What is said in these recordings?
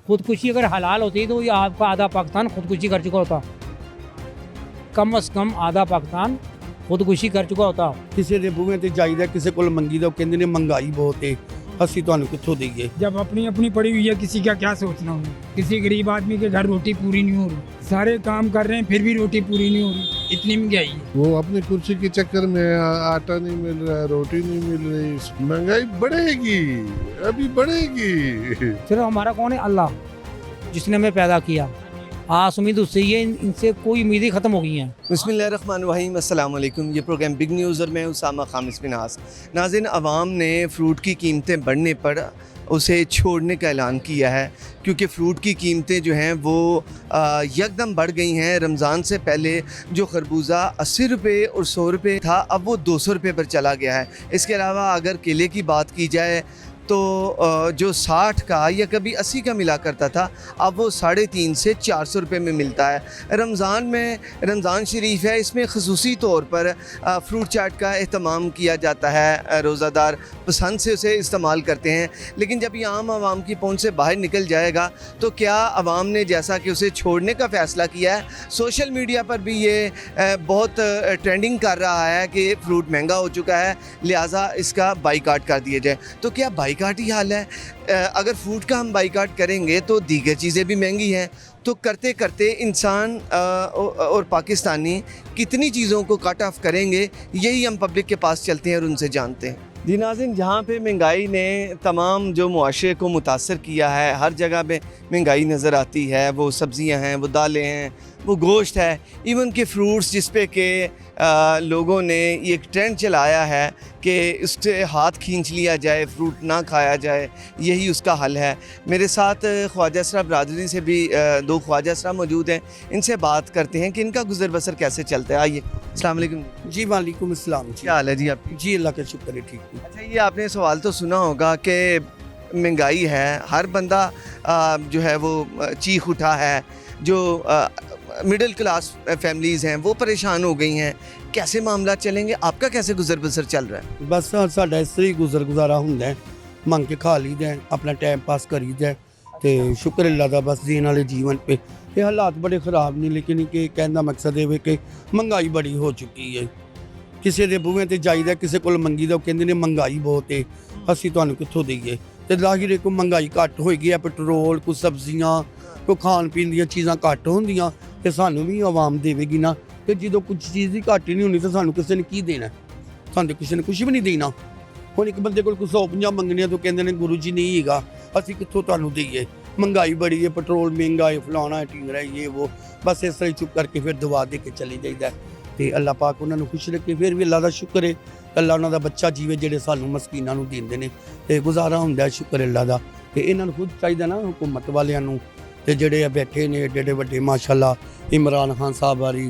खुदकुशी अगर हलाल होती तो ये आपका आधा पाकिस्तान खुदकुशी कर चुका होता, कम से कम आधा पाकिस्तान खुदकुशी कर चुका होता। ਕਿਸੇ ਦੇ ਬੂਹੇ ਤੇ ਜਾਈਦਾ ਕਿਸੇ ਕੋਲ ਮੰਗੀਦਾ, ਉਹ ਕਹਿੰਦੇ ਨੇ ਮਹਿੰਗਾਈ ਬਹੁਤ ਹੈ, ਅਸੀਂ ਤੁਹਾਨੂੰ ਕਿੱਥੋਂ ਦਈਏ। जब अपनी अपनी पड़ी हुई है किसी का क्या सोचना हो, किसी गरीब आदमी के घर रोटी पूरी नहीं हो रही, सारे काम कर रहे हैं फिर भी रोटी पूरी नहीं हो रही, इतनी महंगाई है। वो अपनी कुर्सी के चक्कर में आटा नहीं मिल रहा है, रोटी नहीं मिल रही, महंगाई बढ़ेगी, अभी बढ़ेगी। सिर्फ हमारा कौन है? अल्लाह जिसने हमें पैदा किया। आस उम्मीद उससे ही है, इनसे कोई उम्मीदें ख़त्म हो गई हैं। बिस्मिल्लाहिर्रहमानिर्रहीम, अस्सलाम वालेकुम। ये प्रोग्राम बिग न्यूज़ और मैं उसामा खामिस मिनास। नाज़रीन, अवाम ने फ़्रूट की कीमतें बढ़ने पर उसे छोड़ने का ऐलान किया है, क्योंकि फ़्रूट की कीमतें जो हैं वो यकदम बढ़ गई हैं। रमज़ान से पहले जो खरबूजा 80 रुपये और 100 रुपये था, अब वो 200 रुपये पर चला गया है। इसके अलावा अगर केले की बात की जाए तो जो 60 का या कभी 80 का मिला करता था, अब वो 350 से 400 रुपये में मिलता है। रमज़ान शरीफ है, इसमें ख़ुसूसी तौर पर फ्रूट चाट का एहतमाम किया जाता है। रोज़ादार पसंद से उसे इस्तेमाल करते हैं, लेकिन जब ये आम आवाम की पहुंच से बाहर निकल जाएगा तो क्या आवाम ने जैसा कि उसे छोड़ने का फ़ैसला किया है, सोशल मीडिया पर भी ये बहुत ट्रेंडिंग कर रहा है कि फ़्रूट महंगा हो चुका है, लिहाजा इसका बाइकाट कर दिया जाए। तो क्या बाइकाट ही हाल है? अगर फ्रूट का हम बाइकाट करेंगे तो दीगर चीज़ें भी महंगी हैं, तो करते करते इंसान और पाकिस्तानी कितनी चीज़ों को कट ऑफ करेंगे, यही हम पब्लिक के पास चलते हैं और उनसे जानते हैं। जी नाज़रीन, जहाँ पे महंगाई ने तमाम जो मुआशरे को मुतासर किया है, हर जगह पे महंगाई नज़र आती है। वो सब्ज़ियाँ हैं, वो दालें हैं, वो गोश्त है, इवन के फ्रूट्स जिस पे के लोगों ने ये एक ट्रेंड चलाया है कि उससे हाथ खींच लिया जाए, फ्रूट ना खाया जाए, यही उसका हल है। मेरे साथ ख्वाजा असरा बरादरी से भी दो ख्वाजा असरा मौजूद हैं, इनसे बात करते हैं कि इनका गुजर बसर कैसे चलता है। आइए। अस्सलाम वालेकुम। जी वालेकुम अस्सलाम। जी क्या हाल है जी आपकी? जी अल्लाह का शुक्र है, ठीक है। अच्छा, ये आपने सवाल तो सुना होगा कि महंगाई है, हर बंदा जो है वो चीख उठा है, जो मिडिल क्लास फैमिलीज़ हैं वो परेशान हो गई हैं, कैसे मामला चलेंगे? आपका कैसे गुजर बसर चल रहा है? बस साडा इस तरह ही गुजारा ਹੁੰਦਾ ਹੈ, ਮੰਗ ਕੇ ਖਾ ਲਈਦਾ ਹੈ, ਆਪਣਾ ਟਾਈਮ ਪਾਸ ਕਰੀਦਾ ਹੈ ਤੇ ਸ਼ੁਕਰ ਅੱਲਾਹ ਦਾ। ਬਸ ਜੀਣ ਵਾਲੇ ਜੀਵਨ पे ਇਹ ਹਾਲਾਤ ਬੜੇ ਖਰਾਬ ਨੇ, ਲੇਕਿਨ ਕਿ ਕਹਿਣ ਦਾ ਮਕਸਦ ਇਹ ਵੇ ਕਿ ਮਹਿੰਗਾਈ ਬੜੀ ਹੋ ਚੁੱਕੀ ਹੈ। ਕਿਸੇ ਦੇ ਬੂਹੇ ਤੇ ਜਾਈਦਾ, ਕਿਸੇ ਕੋਲ ਮੰਗੀਦਾ, ਉਹ ਕਹਿੰਦੇ ਨੇ ਮਹਿੰਗਾਈ ਬਹੁਤ ਹੈ, ਅਸੀਂ ਤੁਹਾਨੂੰ ਕਿੱਥੋਂ ਦਈਏ। ਤੇ ਜ਼ਾਹਿਰ ਹੈ ਕੋਈ ਮਹਿੰਗਾਈ ਘੱਟ ਹੋਏਗੀ, ਆ ਪੈਟਰੋਲ, ਕੋਈ ਸਬਜ਼ੀਆਂ, ਕੋਈ ਖਾਣ ਪੀਣ ਦੀਆਂ ਚੀਜ਼ਾਂ ਘੱਟ ਹੁੰਦੀਆਂ ਤੇ ਸਾਨੂੰ ਵੀ ਆਵਾਮ ਦੇਵੇਗੀ ਨਾ। ਤੇ ਜਦੋਂ ਕੁਝ ਚੀਜ਼ ਦੀ ਘੱਟ ਹੀ ਨਹੀਂ ਹੋਣੀ ਤਾਂ ਸਾਨੂੰ ਕਿਸੇ ਨੇ ਕੀ ਦੇਣਾ? ਸਾਨੂੰ ਕਿਸੇ ਨੇ ਕੁਝ ਵੀ ਨਹੀਂ ਦੇਣਾ। ਹੁਣ ਇੱਕ ਬੰਦੇ ਕੋਲ 150 ਮੰਗਣੇ ਆ ਤਾਂ ਕਹਿੰਦੇ ਨੇ ਗੁਰੂ ਜੀ ਨਹੀਂ ਹੈਗਾ, ਅਸੀਂ ਕਿੱਥੋਂ ਤੁਹਾਨੂੰ ਦਈਏ। ਮਹਿੰਗਾਈ ਬੜੀ ਹੈ, ਪੈਟਰੋਲ ਮਹਿੰਗਾ ਹੈ, ਫਲਾਣਾ ਹੈ, ਢੀਂਗਰਾ ਹੈ, ਇਹ वो बस इस तरह चुप करके फिर दुआ दे के चली जाइदा ਤੇ ਅੱਲਾਹ ਪਾਕ ਉਹਨਾਂ ਨੂੰ ਖੁਸ਼ ਰੱਖੇ। ਫਿਰ ਵੀ ਅੱਲਾਹ ਦਾ ਸ਼ੁਕਰ ਹੈ, ਅੱਲਾਹ ਉਹਨਾਂ ਦਾ ਬੱਚਾ ਜੀਵੇ ਜਿਹੜੇ ਸਾਨੂੰ ਮਸਕੀਨਾਂ ਨੂੰ ਦਿੰਦੇ ਨੇ ਤੇ ਗੁਜ਼ਾਰਾ ਹੁੰਦਾ। ਸ਼ੁਕਰ ਅੱਲਾਹ ਦਾ। ਤੇ ਇਹਨਾਂ ਨੂੰ ਖੁਦ ਚਾਹੀਦਾ ਨਾ ਹੁਕੂਮਤ ਵਾਲਿਆਂ ਨੂੰ, ਤੇ ਜਿਹੜੇ ਆ ਬੈਠੇ ਨੇ ਏਡੇ ਵੱਡੇ माशाल्लाह, इमरान खान साहब वाली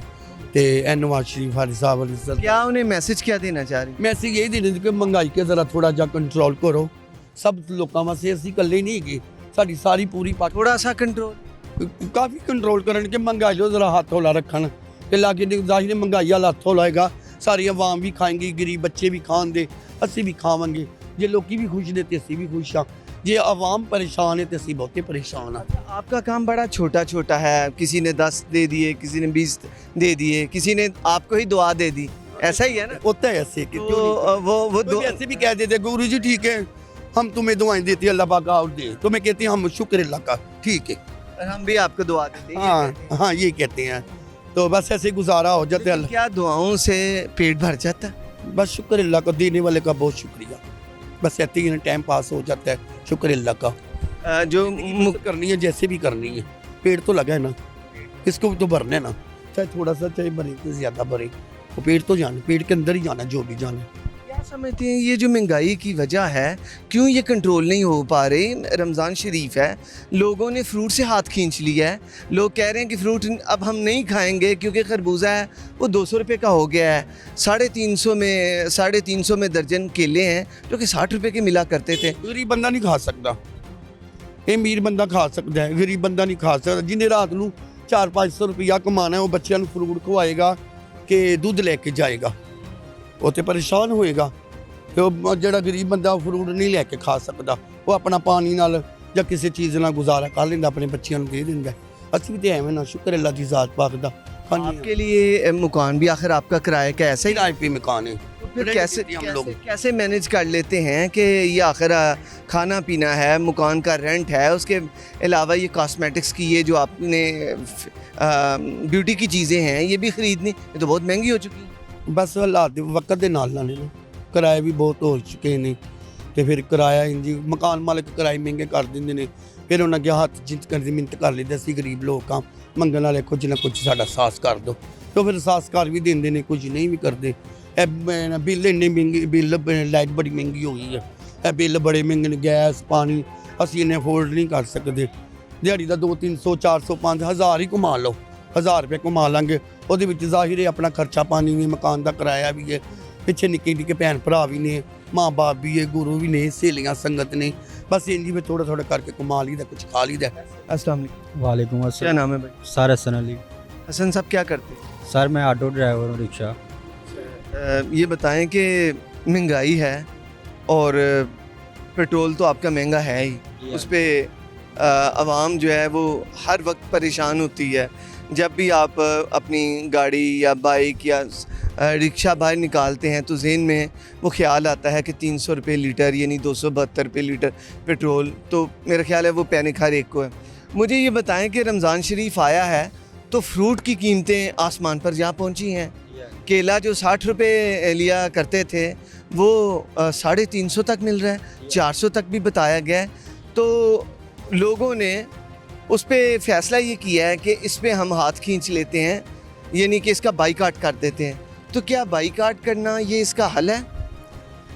ਤੇ नवाज शरीफ वाली साहब वाली। क्या उन्हें मैसेज क्या देना चाह रहे हैं? मैसेज यही देने कि महंगाई के ज़रा थोड़ा जा कंट्रोल करो। सब लोगों वास्ते ਅਸੀਂ ਇਕੱਲੇ ਨਹੀਂ ਹੈਗੇ, ਸਾਡੀ ਸਾਰੀ ਪੂਰੀ थोड़ा सा कंट्रोल, ਕਾਫੀ ਕੰਟਰੋਲ ਕਰਨ ਕਿ ਮਹਿੰਗਾਈ ਨੂੰ ਜ਼ਰਾ ਹੱਥ ਹੌਲਾ ਰੱਖਣ ਤੇ ਲਾਗੇ ਦੀ ਜ਼ਾਹਿਰ ਮਹਿੰਗਾਈ ਵਾਲਾ ਹੱਥ ਹੌਲਾਏਗਾ, ਸਾਰੀ ਆਵਾਮ ਵੀ ਖਾਏਗੀ, ਗਰੀਬ ਬੱਚੇ ਵੀ ਖਾਣਗੇ, ਅਸੀਂ ਵੀ ਖਾਵਾਂਗੇ। ਜੇ ਲੋਕੀ ਵੀ ਖੁਸ਼ ਨੇ ਤੇ ਅਸੀਂ ਵੀ ਖੁਸ਼ ਹਾਂ, ਜੇ आवाम परेशान है तो असी बहुते परेशान हैं। आपका काम बड़ा छोटा छोटा है, किसी ने 10 दे दिए, किसी ने 20 दे दिए, किसी ने आपको ही दुआ दे दी, ऐसा ही है ना? होता है ऐसे कि तो वो ऐसे भी कह देते गुरु जी ठीक है, हम तुम्हें दुआएं देती है, अल्लाह पाक और दे। तो मैं कहती हूँ हम शुक्र अल्लाह का, ठीक है, और हम भी आपको दुआ देते हैं। हाँ हाँ ये कहते हैं। तो बस ऐसे गुजारा हो जाता है। क्या दुआओं से पेट भर जाता है? बस शुक्र अल्लाह का, देने वाले का बहुत शुक्रिया। बस ऐसे ही टाइम पास हो जाता है, शुक्र अल्लाह का। जो करनी है जैसे भी करनी है, पेट तो लगा है ना, इसको भी तो भरना है ना, चाहे थोड़ा सा चाहे भरे तो ज़्यादा भरे, वो पेट तो जाना, पेट के अंदर ही जाना जो भी जाना। क्या समझते हैं ये जो महंगाई की वजह है, क्यों ये कंट्रोल नहीं हो पा रही? रमज़ान शरीफ है, लोगों ने फ्रूट से हाथ खींच लिया है, लोग कह रहे हैं कि फ्रूट अब हम नहीं खाएंगे क्योंकि खरबूजा है वो 200 रुपये का हो गया है। 350 में दर्जन केले हैं जो कि 60 रुपये के मिला करते थे। गरीब बंदा नहीं खा सकता, ये अमीर बंदा खा सकता है, गरीब बंदा नहीं खा सकता। जिन्हें रात को 400-500 रुपया कमाना है, वो बच्चों को फ्रूट खवाएगा कि दूध लेके जाएगा, वो तो परेशान होएगा। तो ਜਿਹੜਾ गरीब बंदा फ्रूट नहीं लैके खा सकता, वो अपना पानी नाल ਜਾਂ ਕਿਸੇ ਚੀਜ਼ ਨਾਲ ਗੁਜ਼ਾਰਾ ਕਰ ਲੈਂਦਾ, ਆਪਣੇ ਬੱਚਿਆਂ ਨੂੰ ਦੇ ਦਿੰਦਾ। ਅਸੀਂ ਵੀ ਤੇ ਐਵੇਂ ਨਾ, ਸ਼ੁਕਰ ਅੱਲਾ ਦੀ ਜ਼ਾत पाक दा। आपके लिए मकान भी आखिर आपका किराए का ऐसा ही किराए पे मकान है। फिर रेंट कैसे पे हम लोग कैसे मैनेज कर लेते हैं कि ये आखिर खाना पीना है, मकान का रेंट है, उसके अलावा ये कॉस्मेटिक्स की ये जो आपने ब्यूटी की चीज़ें हैं ये भी ख़रीदनी, ये तो बहुत महंगी हो चुकी है। बस हालात दे वक्त के नाल ने ना किराए भी बहुत हो चुके ने, ਤੇ ਫਿਰ ਕਿਰਾਇਆ ਇੰਜੀ ਮਕਾਨ ਮਾਲਕ ਕਿਰਾਏ ਮਹਿੰਗੇ ਕਰ ਦਿੰਦੇ ਨੇ। ਫਿਰ ਉਹਨਾਂ ਅੱਗੇ ਹੱਥ ਜਿੱਤ ਕਰਦੀ ਮਿੰਤ ਕਰ ਲਈਦਾ, ਅਸੀਂ ਗਰੀਬ ਲੋਕ ਆ, ਮੰਗਣ ਵਾਲੇ ਕੁਝ ਨਾ ਕੁਝ ਸਾਡਾ ਸਾਥ ਕਰ ਦਿਓ। ਤੇ ਫਿਰ ਸਾਥ ਕਰ ਵੀ ਦਿੰਦੇ ਨੇ, ਕੁਝ ਨਹੀਂ ਵੀ ਕਰਦੇ। ਇਹ ਬਿੱਲ ਇੰਨੇ ਮਹਿੰਗੇ, ਬਿੱਲ ਲਾਈਟ ਬੜੀ ਮਹਿੰਗੀ ਹੋ ਗਈ ਹੈ, ਇਹ ਬਿੱਲ ਬੜੇ ਮਹਿੰਗੇ ਨੇ, ਗੈਸ ਪਾਣੀ ਅਸੀਂ ਇੰਨੇ ਅਫੋਰਡ ਨਹੀਂ ਕਰ ਸਕਦੇ। ਦਿਹਾੜੀ ਦਾ 200-300 400 5,000 ਹੀ ਕਮਾ ਲਓ, 1000 ਰੁਪਏ ਕਮਾ ਲਾਂਗੇ, ਉਹਦੇ ਵਿੱਚ ਜ਼ਾਹਿਰ ਹੈ ਆਪਣਾ ਖਰਚਾ ਪਾਣੀ ਵੀ, ਮਕਾਨ ਦਾ ਕਿਰਾਇਆ ਵੀ ਹੈ, ਪਿੱਛੇ ਨਿੱਕੇ ਨਿੱਕੇ ਭੈਣ ਭਰਾ ਵੀ ਨੇ, माँ बाप भी है, गुरु भी ने, सहेलियाँ संगत ने, बस इंजी में थोड़ा थोड़ा करके कमा लीदा, कुछ खा लीदा। अस्सलाम वालेकुम। वालेकुम क्या अस्सलाम। नाम है भाई? सर हसन अली। हसन साहब क्या करते हैं? सर मैं ऑटो ड्राइवर हूँ, रिक्शा। ये बताएं कि महंगाई है और पेट्रोल तो आपका महंगा है ही, उस पर आवाम जो है वो हर वक्त परेशान होती है। जब भी आप अपनी गाड़ी या बाइक या रिक्शा बाहर निकालते हैं तो ज़हन में वो ख्याल आता है कि 300 रुपये लीटर यानी 272 रुपये लीटर पेट्रोल, तो मेरा ख्याल है वो पैनिक हर एक को है। मुझे ये बताएं कि रमज़ान शरीफ आया है तो फ्रूट की कीमतें आसमान पर जा पहुंची हैं। केला जो 60 रुपये लिया करते थे वो 350 तक मिल रहा है, 400 तक भी बताया गया है। तो लोगों ने उस पर फ़ैसला ये किया है कि इस पर हम हाथ खींच लेते हैं, यानी कि इसका बाइकाट कर देते हैं। तो क्या बाइकाट करना ये इसका हल है?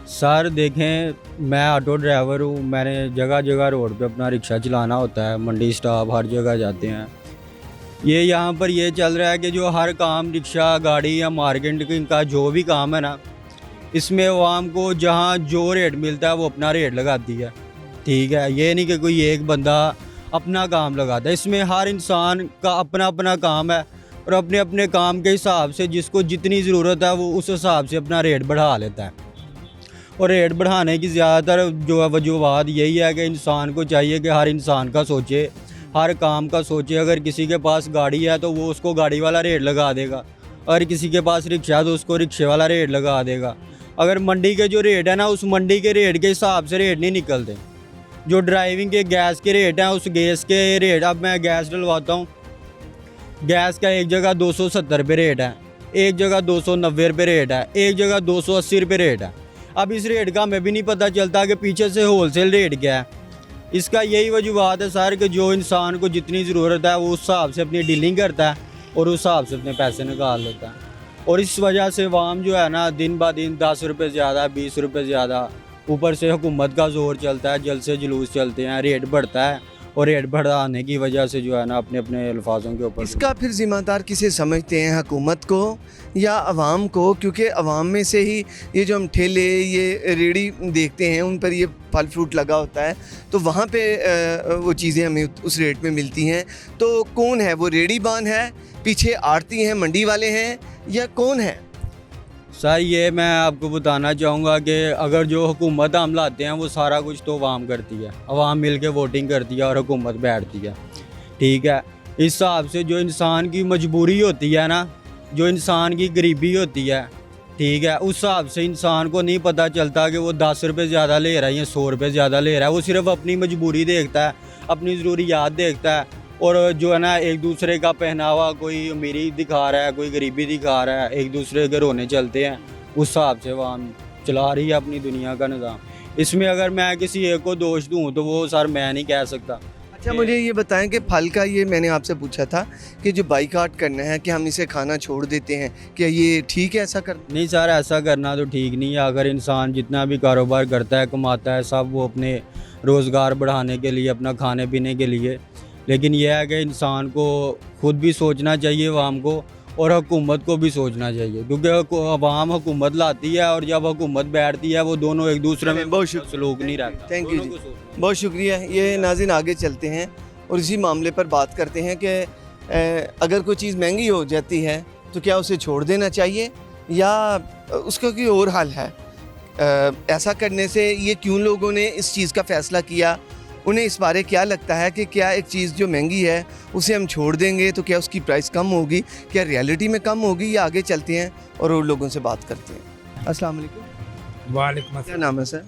सर देखें, मैं ऑटो ड्राइवर हूँ, मैंने जगह जगह रोड पे अपना रिक्शा चलाना होता है, मंडी स्टॉप हर जगह जाते हैं। ये यहाँ पर ये चल रहा है कि जो हर काम रिक्शा गाड़ी या मार्केटिंग का जो भी काम है ना, इसमें आवाम को जहाँ जो रेट मिलता है वो अपना रेट लगाती है। ठीक है, ये नहीं कि कोई एक बंदा अपना काम लगाता है, इसमें हर इंसान का अपना अपना काम है और अपने अपने काम के हिसाब से जिसको जितनी ज़रूरत है वो उस हिसाब से अपना रेट बढ़ा लेता है। और रेट बढ़ाने की ज़्यादातर जो है वजूहत यही है कि इंसान को चाहिए कि हर इंसान का सोचे, हर काम का सोचे। अगर किसी के पास गाड़ी है तो वो उसको गाड़ी वाला रेट लगा देगा, अगर किसी के पास रिक्शा है तो उसको रिक्शे वाला रेट लगा देगा। अगर मंडी के जो रेट है ना, उस मंडी के रेट के हिसाब से रेट नहीं निकलते। जो ड्राइविंग के गैस के रेट हैं, उस गैस के रेट, अब मैं गैस डलवाता हूँ, गैस का एक जगह 270 रुपये रेट है, एक जगह 290 रुपये रेट है, एक जगह 280 रुपये रेट है। अब इस रेट का हमें भी नहीं पता चलता कि पीछे से होलसेल रेट क्या है। इसका यही वजूहत है सर कि जो इंसान को जितनी ज़रूरत है वो उस हिसाब से अपनी डीलिंग करता है और उस हिसाब से अपने पैसे निकाल लेता है। और इस वजह से वाम जो है ना, दिन ब दिन 10 रुपये ज़्यादा, 20 रुपये ज़्यादा, ऊपर से हुकूमत का जोर चलता है, जल से जुलूस चलते हैं, रेट बढ़ता है और रेट बढ़ाने की वजह से जो है ना अपने अपने अल्फाजों के ऊपर। इसका फिर ज़िम्मेदार किसे समझते हैं, हुकूमत को या आवाम को? क्योंकि आवाम में से ही ये जो हम ठेले, ये रेड़ी देखते हैं, उन पर ये फल फ्रूट लगा होता है, तो वहाँ पे वो चीज़ें हमें उस रेट में मिलती हैं। तो कौन है वो? रेड़ी बान है, पीछे आड़ती हैं, मंडी वाले हैं, या कौन है? सर ये मैं आपको बताना चाहूँगा कि अगर जो हुकूमत हम लाते हैं वो सारा कुछ तो अवाम करती है, अवाम मिल के वोटिंग करती है और हुकूमत बैठती है। ठीक है, इस हिसाब से जो इंसान की मजबूरी होती है ना, जो इंसान की गरीबी होती है, ठीक है, उस हिसाब से इंसान को नहीं पता चलता कि वो 10 रुपये ज़्यादा ले रहा है या 100 रुपये ज़्यादा ले रहा है। वो सिर्फ अपनी मजबूरी देखता है, अपनी ज़रूरियात देखता है, और जो है ना एक दूसरे का पहनावा, कोई अमीरी दिखा रहा है, कोई गरीबी दिखा रहा है, एक दूसरे के रोने चलते हैं। उस हिसाब से वहाँ चला रही है अपनी दुनिया का निज़ाम। इसमें अगर मैं किसी एक को दोष दूँ तो वो सर मैं नहीं कह सकता। अच्छा, मुझे ये बताएं कि फल का, ये मैंने आपसे पूछा था कि जो बाइकाट करना है कि हम इसे खाना छोड़ देते हैं, क्या ये ठीक है ऐसा करना? नहीं सर, ऐसा करना तो ठीक नहीं है। अगर इंसान जितना भी कारोबार करता है, कमाता है, सब वो अपने रोज़गार बढ़ाने के लिए, अपना खाने पीने के लिए, लेकिन यह है कि इंसान को खुद भी सोचना चाहिए, आवाम को, और हुकूमत को भी सोचना चाहिए, क्योंकि आवाम हुकूमत लाती है और जब हुकूमत बैठती है वो दोनों एक दूसरे में बहुत सलूक नहीं रहता। थैंक यू जी, बहुत शुक्रिया। ये नाज़रीन आगे चलते हैं और इसी मामले पर बात करते हैं कि अगर कोई चीज़ महंगी हो जाती है तो क्या उसे छोड़ देना चाहिए या उसका कोई और हल है? ऐसा करने से ये क्यों लोगों ने इस चीज़ का फ़ैसला किया उन्हें इस बारे क्या लगता है कि क्या एक चीज़ जो महंगी है उसे हम छोड़ देंगे तो क्या उसकी प्राइस कम होगी, क्या रियलिटी में कम होगी, या आगे चलते हैं और और लोगों से बात करते हैं। अस्सलाम वालेकुम। वालेकुम क्या नाम है सर?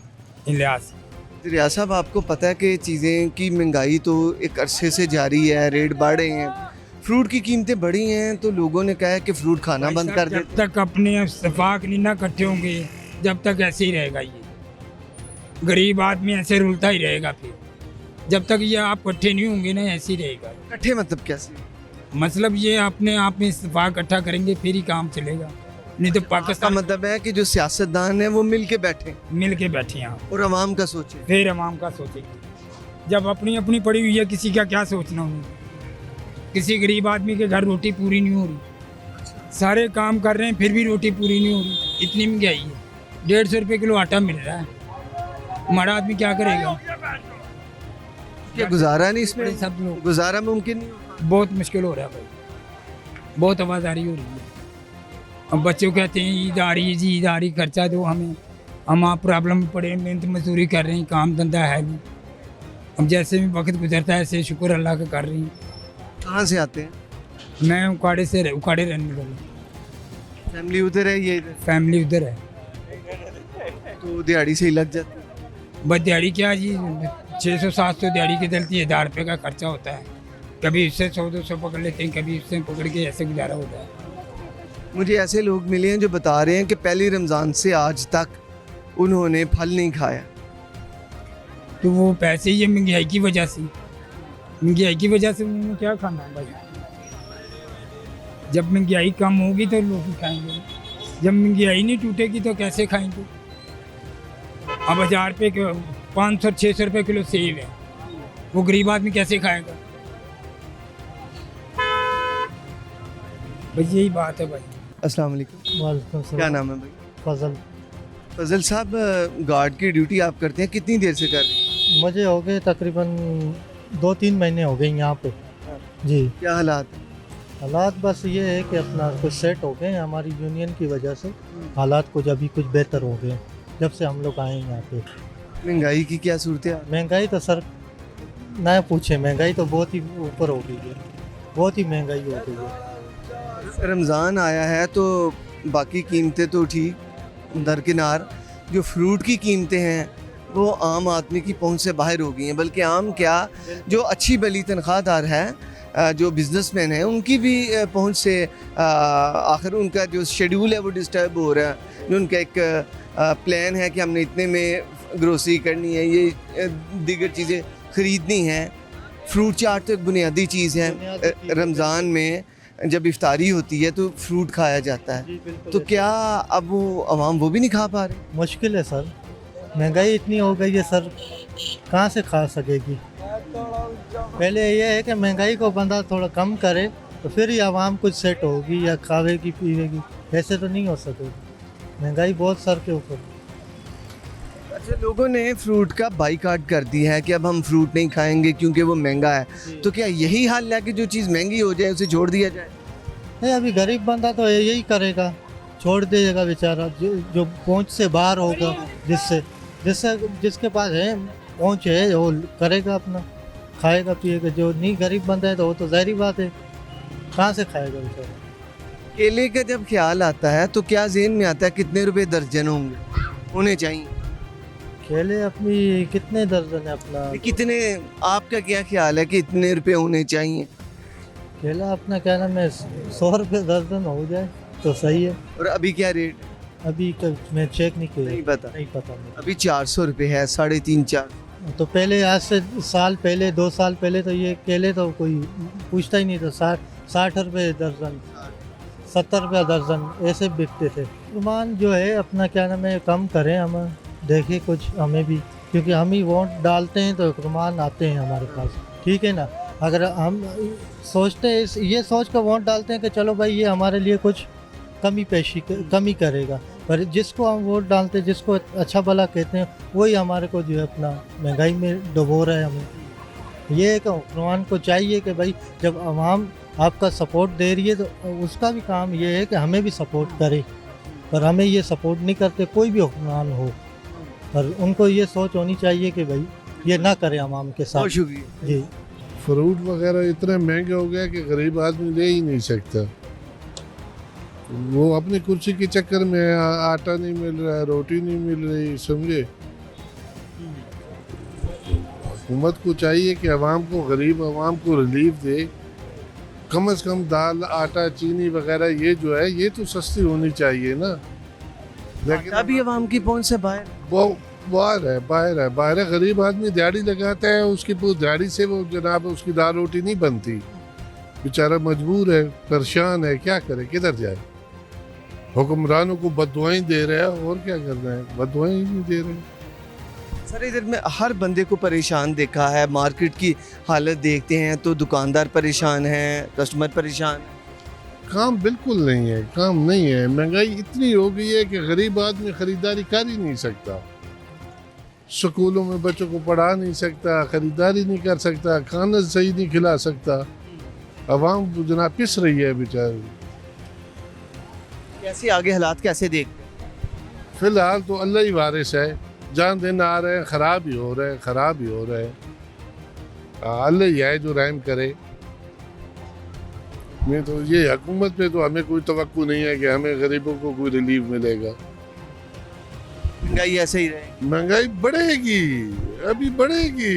इलियास। रियाज साहब, आपको पता है कि चीज़ें की महंगाई तो एक अरसे से जारी है, रेट बढ़ रहे हैं, फ्रूट की कीमतें बढ़ी हैं, तो लोगों ने कहा है कि फ्रूट खाना भाई बंद साहब, कर दे। जब तक अपने इत्तेफाक नहीं ना इकट्ठे होंगे जब तक ऐसे ही रहेगा ये। गरीब आदमी ऐसे रुलता ही रहेगा फिर, जब तक ये आप इकट्ठे नहीं होंगे ना ऐसे ही रहेगा। इकट्ठे मतलब कैसे? मतलब ये अपने आप में इत्तेफाक इकट्ठा करेंगे फिर ही काम चलेगा, नहीं तो इसका पाकिस्तान मतलब है कि जो सियासतदान है वो मिल के बैठे मिल के बैठे यहाँ, और आवाम का सोचे। फिर अवाम का सोचेंगे। जब अपनी अपनी पड़ी हुई है, किसी का क्या सोचना उन्हें। किसी गरीब आदमी के घर रोटी पूरी नहीं हो रही, सारे काम कर रहे हैं फिर भी रोटी पूरी नहीं हो रही। इतनी महंगाई है, 150 रुपये किलो आटा मिल रहा है, हमारा आदमी क्या करेगा? क्या गुजारा नहीं इसमें? सब लोग गुजारा मुमकिन नहीं होगा। बहुत मुश्किल हो रहा है भाई, बहुत आवाज़ारी हो रही है। अब बच्चों कहते हैं ईद आ रही है जी, ईद आ रही, खर्चा दो हमें, हम आप प्रॉब्लम में पड़े, मेहनत मजदूरी कर रहे हैं, काम धंधा है नहीं। अब जैसे भी वक्त गुजरता है ऐसे शुक्र अल्लाह का कर रही हूँ। कहाँ से आते हैं? मैं उकाड़े रहने वाला, फैमिली उधर है, ये इधर, फैमिली उधर है। तो दिहाड़ी से ही लग जाती है। बस दिहाड़ी क्या जी, 600-700 दिहाड़ी की डलती है, 1000 रुपये का खर्चा होता है। कभी इससे 100-200 पकड़ लेते हैं, कभी इससे पकड़ के ऐसे गुजारा होता है। मुझे ऐसे लोग मिले हैं जो बता रहे हैं कि पहली रमज़ान से आज तक उन्होंने फल नहीं खाया। तो वो पैसे ये महंगाई की वजह से, महंगाई की वजह से उन्होंने क्या खाना है भाई। जब महंगाई कम होगी तो लोग ही खाएंगे, जब महंगाई नहीं टूटेगी तो कैसे खाएंगे। अब 1000 रुपये के 500-600 रुपये किलो सेब है, वो गरीब आदमी कैसे खाएगा? बस यही बात है भाई। अस्सलाम वालेकुम। वालेकुम क्या सलाम। नाम है भाई? फजल। फजल साहब, गार्ड की ड्यूटी आप करते हैं, कितनी देर से कर रहे हैं? मुझे हो गए तकरीबन 2-3 महीने हो गए यहाँ पे जी। क्या हालात हैं? हालात बस ये है कि अपना कुछ सेट हो गए हैं, हमारी यूनियन की वजह से हालात कुछ अभी कुछ बेहतर हो गए जब से हम लोग आए हैं यहाँ पे। महंगाई की क्या सूरत है? महंगाई तो सर ना पूछे, महंगाई तो बहुत ही ऊपर हो गई है, बहुत ही महंगाई हो गई है। रमज़ान आया है तो बाकी कीमतें तो ठीक दरकिनार, जो फ्रूट की कीमतें हैं वो आम आदमी की पहुंच से बाहर हो गई हैं। बल्कि आम क्या, जो अच्छी भली तनख्वाहदार है, जो बिजनेसमैन हैं, उनकी भी पहुंच से आखिर उनका जो शेड्यूल है वो डिस्टर्ब हो रहा है। जो उनका एक प्लान है कि हमने इतने में ग्रोसरी करनी है, ये दीगर चीज़ें ख़रीदनी हैं। फ्रूट चाट तो एक बुनियादी चीज़ है। रमज़ान में जब इफ्तारी होती है तो फ्रूट खाया जाता है, तो क्या अब वो आवाम वो भी नहीं खा पा रहे? मुश्किल है सर, महंगाई इतनी हो गई है सर, कहाँ से खा सकेगी। पहले ये है कि महंगाई को बंदा थोड़ा कम करे तो फिर ही आवाम कुछ सेट होगी या खावेगी पीवेगी, ऐसे तो नहीं हो सकेगी। महंगाई बहुत सर के ऊपर। अच्छा, लोगों ने फ्रूट का बाइकाट कर दिया है कि अब हम फ्रूट नहीं खाएंगे क्योंकि वो महंगा है, तो क्या यही हाल है कि जो चीज़ महंगी हो जाए उसे छोड़ दिया जाए? नहीं, अभी गरीब बंदा तो यही करेगा, छोड़ देगा बेचारा। जो पहुंच से बाहर होगा, जिसके पास है पहुंच है, वो करेगा अपना, खाएगा पिएगा। जो नहीं गरीब बंदा है तो वो तो ज़ाहिर बात है कहाँ से खाएगा बेचारा। केले का जब ख्याल आता है तो क्या जेहन में आता है कितने रुपए दर्जन होने चाहिए? केले अपनी कितने दर्जन है अपना? कितने, आपका क्या ख्याल है कि इतने रुपए होने चाहिए? केला अपना क्या नाम है, 100 रुपये दर्जन हो जाए तो सही है। और अभी क्या रेट? अभी मैं चेक नहीं किया, नहीं पता। नहीं पता मुझे। अभी 400 रुपये है, 350-4। तो पहले आज से साल पहले 2 साल पहले तो ये केले तो कोई पूछता ही नहीं था। 60 रुपये दर्जन, 70 रुपया दर्जन ऐसे बिकते थे। रुमान जो है अपना क्या नाम है कम करें, हम देखें कुछ हमें भी, क्योंकि हम ही वोट डालते हैं तो रुमान आते हैं हमारे पास, ठीक है ना। अगर हम सोचते हैं ये सोच कर वोट डालते हैं कि चलो भाई ये हमारे लिए कुछ कमी करेगा, पर जिसको हम वोट डालते हैं, जिसको अच्छा भला कहते हैं, वही हमारे को जो है अपना महंगाई में डुबो रहा है। हमें ये है कि हुक्मरान को चाहिए कि भाई जब आवाम आपका सपोर्ट दे रही है तो उसका भी काम ये है कि हमें भी सपोर्ट करे, पर हमें ये सपोर्ट नहीं करते कोई भी हुक्मरान हो। पर उनको ये सोच होनी चाहिए कि भाई ये ना करें आवाम के साथ। बहुत शुक्रिया। जी फ्रूट वगैरह इतने महंगे हो गए कि गरीब आदमी ले ही नहीं सकता। वो अपनी कुर्सी के चक्कर में आटा नहीं मिल रहा है, रोटी नहीं मिल रही, समझे। हुकूमत को चाहिए कि आवाम को, गरीब आवाम को रिलीफ दे। कम से कम दाल, आटा, चीनी वगैरह ये जो है ये तो सस्ती होनी चाहिए ना। लेकिन अभी आवाम की पहुंच से बाहर। वो बाहर है। गरीब आदमी दिहाड़ी लगाता है, उसकी पूरी दिहाड़ी से वो जनाब उसकी दाल रोटी नहीं बनती। बेचारा मजबूर है, परेशान है, क्या करे, किधर जाए। हुक्मरानों को बददुआएं दे रहे हैं, और क्या कर रहे हैं, बददुआएं ही नहीं दे रहे हैं। सर इधर में हर बंदे को परेशान देखा है, मार्केट की हालत देखते हैं तो दुकानदार परेशान हैं, कस्टमर परेशान हैं। काम बिल्कुल नहीं है, काम नहीं है। महंगाई इतनी हो गई है कि गरीब आदमी खरीदारी कर ही नहीं सकता। स्कूलों में बच्चों को पढ़ा नहीं सकता, खरीदारी नहीं कर सकता, खाना सही नहीं खिला सकता। आवाम जनाब पिस रही है बेचारी। कैसे आगे हालात कैसे देखते हैं? फिलहाल तो अल्लाह ही वारिस है। जान दिन आ रहे हैं, ख़राब ही हो रहे हैं। अल्लाह ही है जो रहम करे। मैं तो ये हुकूमत पे तो हमें कोई तवक्को नहीं है कि हमें गरीबों को कोई रिलीफ मिलेगा। महंगाई ऐसे ही रहेगी। महंगाई बढ़ेगी, अभी बढ़ेगी।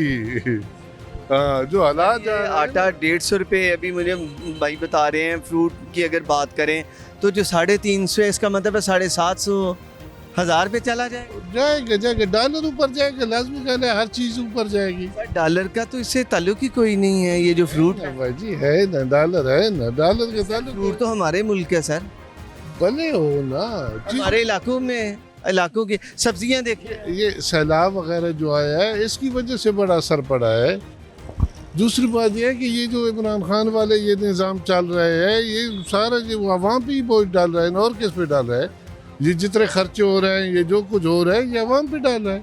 हाँ, जो हालात ये आटा 150 रुपये अभी मुझे भाई बता रहे हैं। फ्रूट की अगर बात करें तो जो 350 है, इसका मतलब है 750 1000 पे चला जाएगा। जाएगा डॉलर ऊपर जाएगा, लाजमी कहना है, हर चीज़ ऊपर जाएगी। डॉलर का तो इससे ताल्लुक ही कोई नहीं है। ये जो फ्रूट है भाई जी है ना, डॉलर है ना, डॉलर के ताल्लुक फ्रूट तो हमारे मुल्क है सर, भले हो ना। हमारे इलाकों की सब्जियां देखिए। ये सैलाब वगैरह जो आया है, इसकी वजह से बड़ा असर पड़ा है। दूसरी बात यह है कि ये जो इमरान खान वाले ये निज़ाम चल रहे हैं, ये सारा जो आवाम पे ही बोझ डाल रहा है, और किस पे डाल रहा है। ये जितने खर्चे हो रहे हैं, ये जो कुछ हो रहा है, ये आवाम पे डाल रहा है।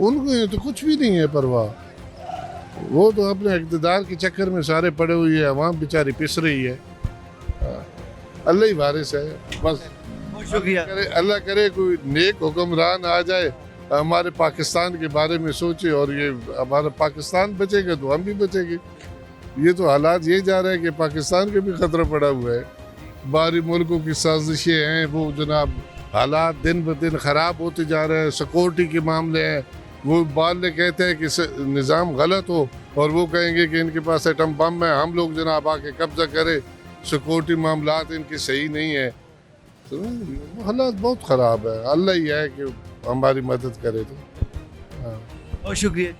उनको ये तो कुछ भी नहीं है परवाह। वो तो अपने इक़्तिदार के चक्कर में सारे पड़े हुए हैं, आवाम बेचारी पिस रही है। अल्लाह ही वारिस है बस। शुक्रिया। अल्लाह करे कोई नेक हुक्मरान आ जाए, हमारे पाकिस्तान के बारे में सोचे, और ये हमारा पाकिस्तान बचेगा तो हम भी बचेंगे। ये तो हालात ये जा रहे हैं कि पाकिस्तान के भी खतरा पड़ा हुआ है। बाहरी मुल्कों की साजिशें हैं, वो जनाब हालात दिन ब दिन ख़राब होते जा रहे हैं। सिक्योरिटी के मामले हैं, वो बाद में कहते हैं कि निज़ाम गलत हो, और वो कहेंगे कि इनके पास एटम बम है, हम लोग जनाब आके कब्जा करें। सिक्योरिटी मामलात इनके सही नहीं है। तो हालात बहुत ख़राब है। अल्लाह ही है कि हमारी मदद करे। तो हाँ, बहुत शुक्रिया।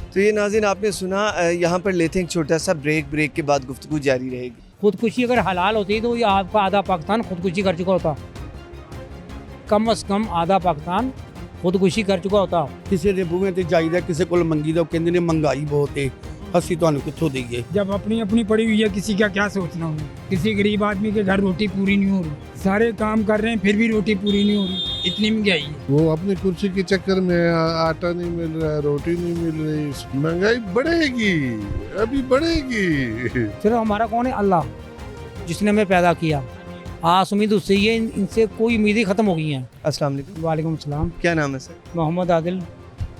तो ये नाज़रीन आपने सुना। यहाँ पर लेते हैं एक छोटा सा ब्रेक के बाद गुफ्तगू जारी रहेगी। खुदकुशी अगर हलाल होती तो ये आपका आधा पाकिस्तान खुदकुशी कर चुका होता। कम से कम आधा पाकिस्तान खुदकुशी कर चुका होता। ਕਿਸੇ ਦੇ ਬੂਹੇ ਤੇ ਜਾਈਦਾ, ਕਿਸੇ ਕੋਲ ਮੰਗੀਦਾ, ਉਹ ਕਹਿੰਦੇ ਨੇ ਮਹਿੰਗਾਈ ਬਹੁਤ ਹੈ, ਅਸੀਂ ਤੁਹਾਨੂੰ ਕਿੱਥੋਂ ਦਈਏ। जब अपनी अपनी पड़ी हुई है, किसी का क्या सोचना उन्हें। किसी गरीब आदमी के घर रोटी पूरी नहीं हो रही, सारे काम कर रहे हैं फिर भी रोटी पूरी नहीं हो रही। इतनी महंगाई है। वो अपनी कुर्सी के चक्कर में आटा नहीं मिल रहा है, रोटी नहीं मिल रही। महंगाई बढ़ेगी, अभी बढ़ेगी। सिर्फ हमारा कौन है? अल्लाह, जिसने हमें पैदा किया। आस उम्मीद उससे ही है, इनसे कोई उम्मीदें ख़त्म हो गई हैं। अस्सलाम वालेकुम। वालेकुम सलाम। क्या नाम है सर? मोहम्मद आदिल।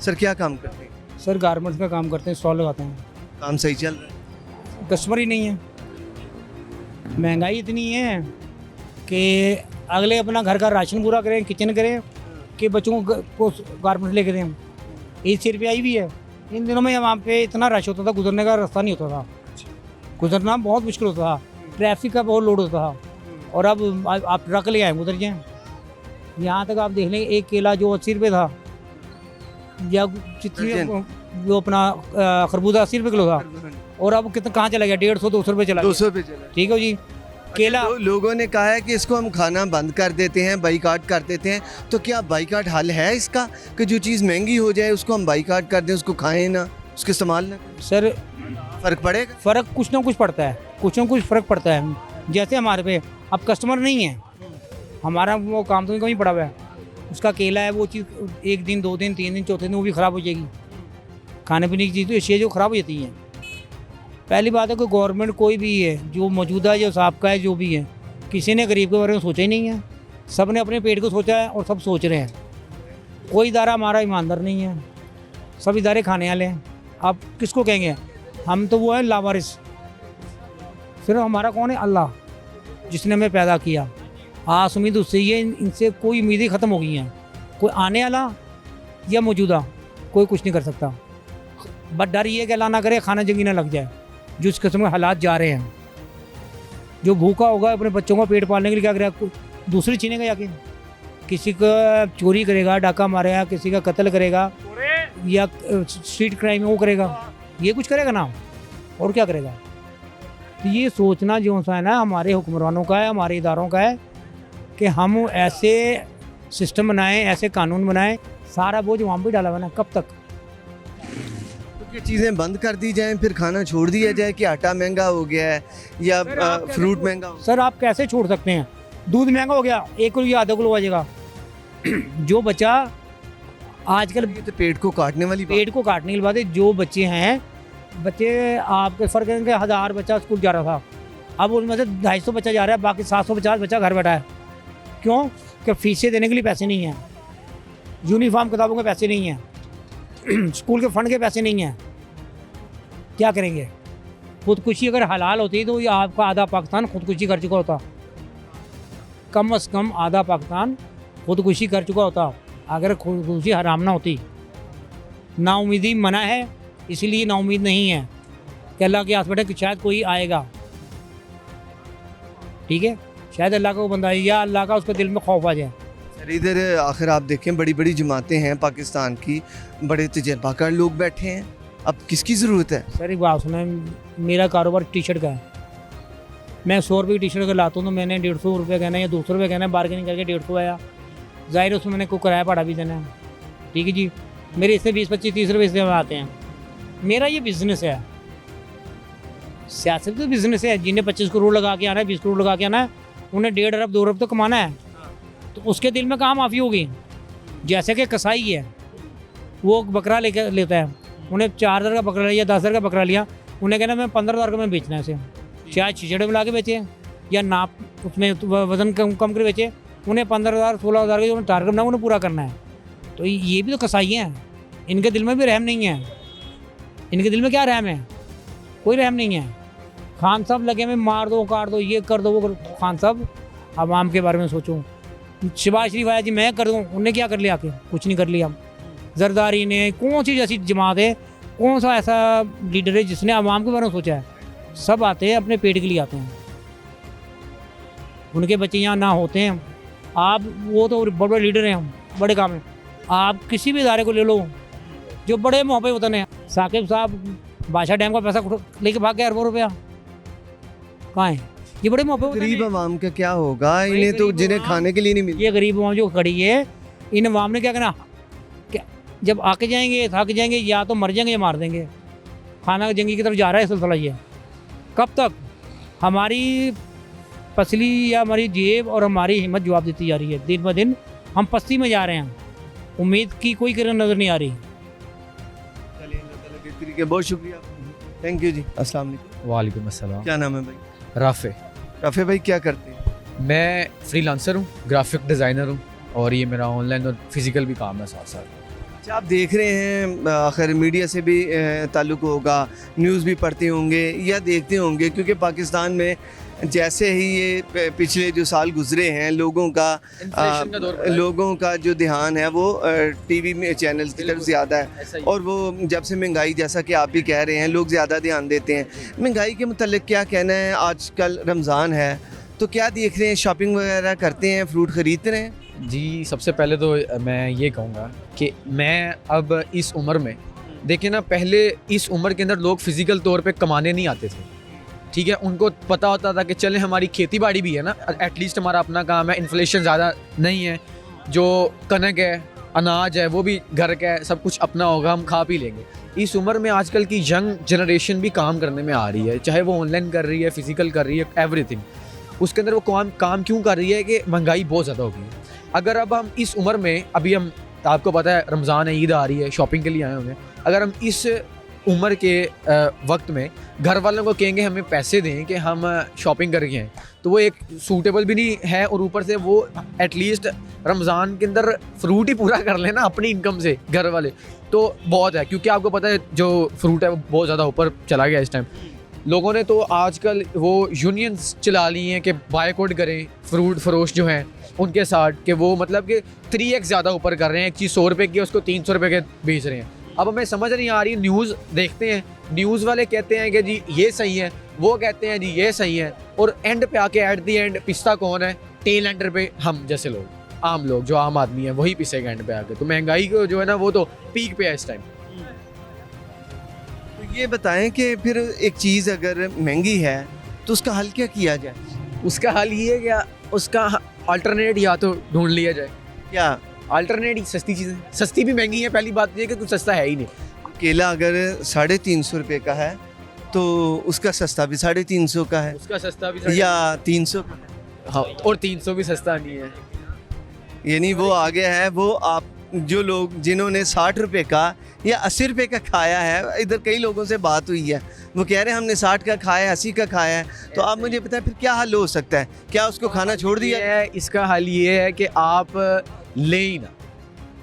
सर क्या काम करते हैं? सर गारमेंट्स का काम करते हैं, स्टॉल लगाते हैं। काम सही चल रहा है? कस्टमर ही नहीं है। महंगाई इतनी है कि अगले अपना घर का राशन पूरा करें, किचन करें, कि बच्चों को गारमेंट्स लेके दें। ईद सिर पे आई भी है। इन दिनों में वहाँ पे इतना रश होता था, गुजरने का रास्ता नहीं होता था, गुजरना बहुत मुश्किल होता था, ट्रैफिक का बहुत लोड होता था। और अब आप ट्रक ले आए, गुजर जाएँ। यहाँ तक आप देख लें, एक केला जो 80 रुपये था, या जितनी जो अपना खरबूजा 80 रुपये किलो था, और अब कितना कहाँ चला गया? 150-200 रुपये चला गया। 200 पे चला। ठीक है जी। केला लोगों ने कहा है कि इसको हम खाना बंद कर देते हैं, बाइकाट कर देते हैं। तो क्या बाइकाट हल है इसका, कि जो चीज़ महंगी हो जाए उसको हम बाइकाट कर दें, उसको खाएं ना, उसके इस्तेमाल ना करें? सर फ़र्क पड़ेगा? फ़र्क कुछ ना कुछ पड़ता है, कुछ ना कुछ फ़र्क पड़ता है। जैसे हमारे पे अब कस्टमर नहीं है, हमारा वो काम तो कहीं पड़ा हुआ है। उसका केला है, वो चीज़ 1 दिन 2 दिन 3 दिन चौथे दिन वो भी ख़राब हो जाएगी। खाने पीने की चीज़ तो ये जो ख़राब हो जाती हैं। पहली बात है कि गवर्नमेंट कोई भी है, जो मौजूदा जो साबका है, जो भी है, किसी ने गरीब के बारे में सोचा ही नहीं है। सब ने अपने पेट को सोचा है और सब सोच रहे हैं। कोई इदारा हमारा ईमानदार नहीं है। सब इदारे खाने वाले हैं। आप किसको कहेंगे? हम तो वो है लावारिस। सिर्फ हमारा कौन है? अल्लाह, जिसने हमें पैदा किया। आस उम्मीद उससे ही है, इनसे कोई उम्मीदें ख़त्म हो गई हैं। कोई आने वाला या मौजूदा कोई कुछ नहीं कर सकता। बट डर ये कि अल्लाह ना करे खाना जंगी ना लग जाए। जो इस किस्म के हालात जा रहे हैं, जो भूखा होगा अपने बच्चों का पेट पालने के लिए क्या करेगा? दूसरी छीनेगा जाके, किसी का चोरी करेगा, डाका मारेगा, किसी का कत्ल करेगा, या स्ट्रीट क्राइम वो करेगा, ये कुछ करेगा ना, और क्या करेगा? तो ये सोचना जो सा है ना हमारे हुक्मरानों का है, हमारे इदारों का है कि हम ऐसे सिस्टम बनाएं, ऐसे कानून बनाएं, सारा बोझ वहाँ भी डाला हुआ ना। कब तक? तो ये चीज़ें बंद कर दी जाएं, फिर खाना छोड़ दिया जाए कि आटा महंगा हो गया है या फ्रूट महंगा हो? सर आप कैसे छोड़ सकते हैं? दूध महंगा हो गया, 1 किलो या आधा किलो आ जाएगा। जो बच्चा आजकल ये तो पेट को काटने वाली बात। पेट को काटने की बात है। जो बच्चे हैं, बच्चे आपके फ़र्क है कि 1000 बच्चा स्कूल जा रहा था, अब उनमें से 250 बच्चा जा रहा है, बाकी 750 बच्चा घर बैठा है। क्यों? कि फीसें देने के लिए पैसे नहीं हैं, यूनिफॉर्म किताबों के पैसे नहीं हैं, स्कूल के फंड के पैसे नहीं हैं। क्या करेंगे? खुदकुशी अगर हलाल होती तो ये आपका आधा पाकिस्तान खुदकुशी कर चुका होता। कम से कम आधा पाकिस्तान खुदकुशी कर चुका होता अगर खुदकुशी हराम ना होती। नाउमीदी मना है, इसलिए नाउमीद नहीं है कि अल्लाह के हॉस्पिटल कि शायद कोई आएगा। ठीक है, शायद अल्लाह का वो बंदा या अल्लाह का उसके दिल में खौफ आ जाए। सर इधर आखिर आप देखें बड़ी बड़ी जमातें हैं पाकिस्तान की, बड़े तजर्बाकार लोग बैठे हैं, अब किसकी ज़रूरत है? सर एक बात सुने, मेरा कारोबार टी शर्ट का है। मैं 100 रुपये की टी शर्ट का लाता हूँ तो मैंने 150 रुपये कहना है या 200 रुपये कहना है, बार्गेनिंग करके 150 आया। ज़ाहिर उसमें मैंने कोई किराया भाड़ा भी देना है। ठीक है जी, मेरे इससे 20, 25, 30 रुपये इससे आते हैं। मेरा ये बिज़नेस है, सियासत तो बिज़नेस है। जिन्हें 25 करोड़ लगा के आना है, 20 करोड़ लगा के आना है, उन्हें 1.5 अरब 2 अरब तो कमाना है। तो उसके दिल में कहाँ माफ़ी होगी? जैसे कि कसाई है, वो बकरा लेता है, उन्हें 4000 का बकरा लिया, 10,000 का बकरा लिया, उन्हें कहना मैं 15,000 का मैं बेचना है इसे। चाहे छिछड़े में ला के बेचे या नाप उसमें वज़न कम कर बेचे, उन्हें 15,000 16,000 का जो उन्हें टारगेट बना उन्हें पूरा करना है। तो ये भी तो कसाई हैं, इनके दिल में भी रहम नहीं है। इनके दिल में क्या रहम है? कोई रहम नहीं है। खान साहब लगे में मार दो, काट दो, ये कर दो, वो कर। खान साहब आवाम के बारे में सोचो। शहबाज शरीफ आया जी मैं कर दूँ, उनने क्या कर लिया? आके कुछ नहीं कर लिया। जरदारी ने, कौन सी ऐसी जमात है, कौन सा ऐसा लीडर है जिसने आवाम के बारे में सोचा है? सब आते हैं अपने पेट के लिए आते हैं, उनके बच्चे यहाँ ना होते हैं। आप वो तो बड़े बड़े लीडर हैं, बड़े काम हैं। आप किसी भी इदारे को ले लो जो बड़े मोहब्बत वतन है, साकिब साहब बादशाह डैम का पैसा लेके भाग गया, अरबों रुपया कहाँ है? ये बड़े मोहब्बत गरीब आवाम का क्या होगा? इन्हें तो जिन्हें खाने के लिए नहीं मिलता। ये गरीब आवाम जो खड़ी है, इन आवाम ने क्या करना? क्या जब आके जाएंगे, थक जाएंगे, या तो मर जाएंगे या मार देंगे। खाना जंगी की तरफ जा रहा है सिलसिला ये। कब तक? हमारी पसली या हमारी जेब और हमारी हिम्मत जवाब देती जा रही है। दिन ब दिन हम पस्ती में जा रहे हैं, उम्मीद की कोई किरण नज़र नहीं आ रही। चलिए बहुत शुक्रिया, थैंक यू जी। अस्सलाम वालेकुम। वालेकुम अस्सलाम। क्या नाम है भाई? राफ़े। राफे भाई क्या करते हैं? मैं फ्रीलांसर हूँ, ग्राफिक डिज़ाइनर हूँ, और ये मेरा ऑनलाइन और फिज़िकल भी काम है साथ साथ। अच्छा आप देख रहे हैं, आखिर मीडिया से भी ताल्लुक़ होगा, न्यूज़ भी पढ़ते होंगे या देखते होंगे, क्योंकि पाकिस्तान में जैसे ही ये पिछले जो साल गुजरे हैं लोगों का जो ध्यान है वो टीवी में चैनल्स की तरफ ज़्यादा है, और वो जब से महंगाई, जैसा कि आप भी कह रहे हैं, लोग ज़्यादा ध्यान देते हैं। महंगाई के मुतालिक क्या कहना है? आजकल रमज़ान है तो क्या देख रहे हैं, शॉपिंग वगैरह करते हैं, फ्रूट ख़रीदते हैं? जी सबसे पहले तो मैं ये कहूँगा कि मैं अब इस उम्र में, देखिए ना, पहले इस उम्र के अंदर लोग फ़िज़िकल तौर पे कमाने नहीं आते थे। ठीक है, उनको पता होता था कि चले हमारी खेती बाड़ी भी है ना, एटलीस्ट हमारा अपना काम है, इन्फ्लेशन ज़्यादा नहीं है, जो कनक है, अनाज है, वो भी घर का है, सब कुछ अपना होगा, हम खा पी लेंगे। इस उम्र में आजकल की यंग जनरेशन भी काम करने में आ रही है, चाहे वो ऑनलाइन कर रही है, फिज़िकल कर रही है, एवरीथिंग। उसके अंदर वो काम क्यों कर रही है कि महंगाई बहुत ज़्यादा हो गई है। अगर अब हम इस उम्र में, अभी हम, आपको पता है रमज़ान है, ईद आ रही है, शॉपिंग के लिए आए होंगे, अगर हम इस उम्र के वक्त में घर वालों को कहेंगे हमें पैसे दें कि हम शॉपिंग करके आएँ, तो वो एक सूटेबल भी नहीं है, और ऊपर से वो एटलीस्ट रमज़ान के अंदर फ्रूट ही पूरा कर लेना अपनी इनकम से घर वाले, तो बहुत है। क्योंकि आपको पता है जो फ्रूट है वो बहुत ज़्यादा ऊपर चला गया इस टाइम। लोगों ने तो आजकल वो यूनियंस चला ली हैं कि बायकॉट करें फ्रूट फरोश जो हैं उनके साथ, कि वो मतलब कि 3x ज़्यादा ऊपर कर रहे हैं। एक चीज़ 100 रुपये की उसको 300 रुपये के बेच रहे हैं। अब हमें समझ नहीं आ रही, न्यूज़ देखते हैं, न्यूज़ वाले कहते हैं कि जी ये सही है, वो कहते हैं जी ये सही है, और एंड पे आके एट दी एंड पिसता कौन है? टेल एंडर पे हम जैसे लोग, आम लोग जो आम आदमी है वही पिसेगा एंड पे आके। तो महंगाई को जो है ना वो तो पीक पे है इस टाइम। तो ये बताएं कि फिर एक चीज़ अगर महंगी है तो उसका हल क्या किया जाए? उसका हल ये है कि उसका अल्टरनेट या तो ढूंढ लिया जाए। क्या अल्टरनेट सस्ती चीज़ें, सस्ती भी महंगी है। पहली बात ये कि कुछ सस्ता है ही नहीं। केला अगर 350 रुपये का है तो उसका सस्ता भी 350 का है, उसका सस्ता भी या 300 का है। हाँ, और 300 भी सस्ता नहीं है। यानी वो आगे है, वो आप जो लोग जिन्होंने 60 रुपये का या 80 रुपये का खाया है, इधर कई लोगों से बात हुई है, वो कह रहे हैं हमने 60 का खाया है, 80 का खाया है। तो आप मुझे पता है फिर क्या हल हो सकता है? क्या उसको खाना छोड़ दिया? है इसका हल ये है कि आप ले ही ना,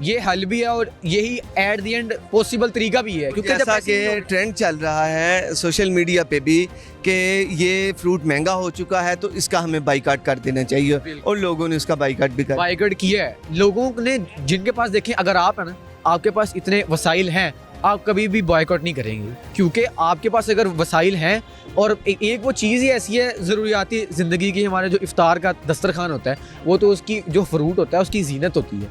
ये हल भी है और यही एट द एंड पॉसिबल तरीका भी है। क्योंकि जैसा कि ट्रेंड चल रहा है सोशल मीडिया पे भी कि ये फ्रूट महंगा हो चुका है तो इसका हमें बाइकाट कर देना चाहिए, और लोगों ने उसका बाइकाट भी कर बाइकाट किया है। लोगों ने जिनके पास, देखें अगर आप है ना, आपके पास इतने वसाइल हैं, आप कभी भी बॉयकॉट नहीं करेंगे। क्योंकि आपके पास अगर वसाइल हैं, और एक वो चीज़ ही ऐसी है ज़रूरियाती ज़िंदगी की, हमारे जो इफ्तार का दस्तरखान होता है वो तो उसकी जो फ्रूट होता है उसकी जीनत होती है,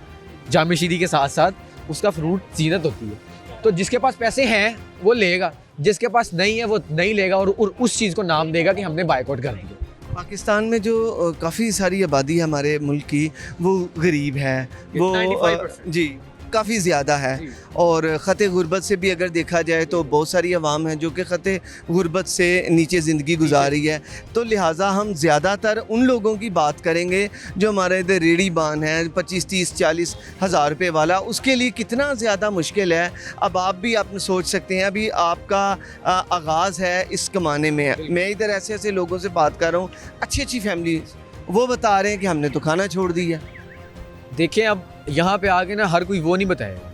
जामे शीरी के साथ साथ उसका फ्रूट जीनत होती है। तो जिसके पास पैसे हैं वो लेगा, जिसके पास नहीं है वो नहीं लेगा, और उस चीज़ को नाम देगा कि हमने बायकॉट कर दिया। पाकिस्तान में जो काफ़ी सारी आबादी है हमारे मुल्क की, वो गरीब है, वो 95% जी काफ़ी ज़्यादा है। और ख़त गुरबत से भी अगर देखा जाए तो बहुत सारी अवाम है जो कि ख़त गुरबत से नीचे ज़िंदगी गुजार रही है। तो लिहाजा हम ज़्यादातर उन लोगों की बात करेंगे जो हमारे इधर रेडी बान है 25, 30, 40 हज़ार रुपये वाला, उसके लिए कितना ज़्यादा मुश्किल है। अब आप भी आप सोच सकते हैं, अभी आपका आगाज़ है इस कमाने में। मैं इधर ऐसे ऐसे लोगों से बात कर रहा हूँ, अच्छी अच्छी फैमिली, वो बता रहे हैं कि हमने तो खाना छोड़ दिया। देखिए अब यहाँ पे आके ना हर कोई वो नहीं बताएगा,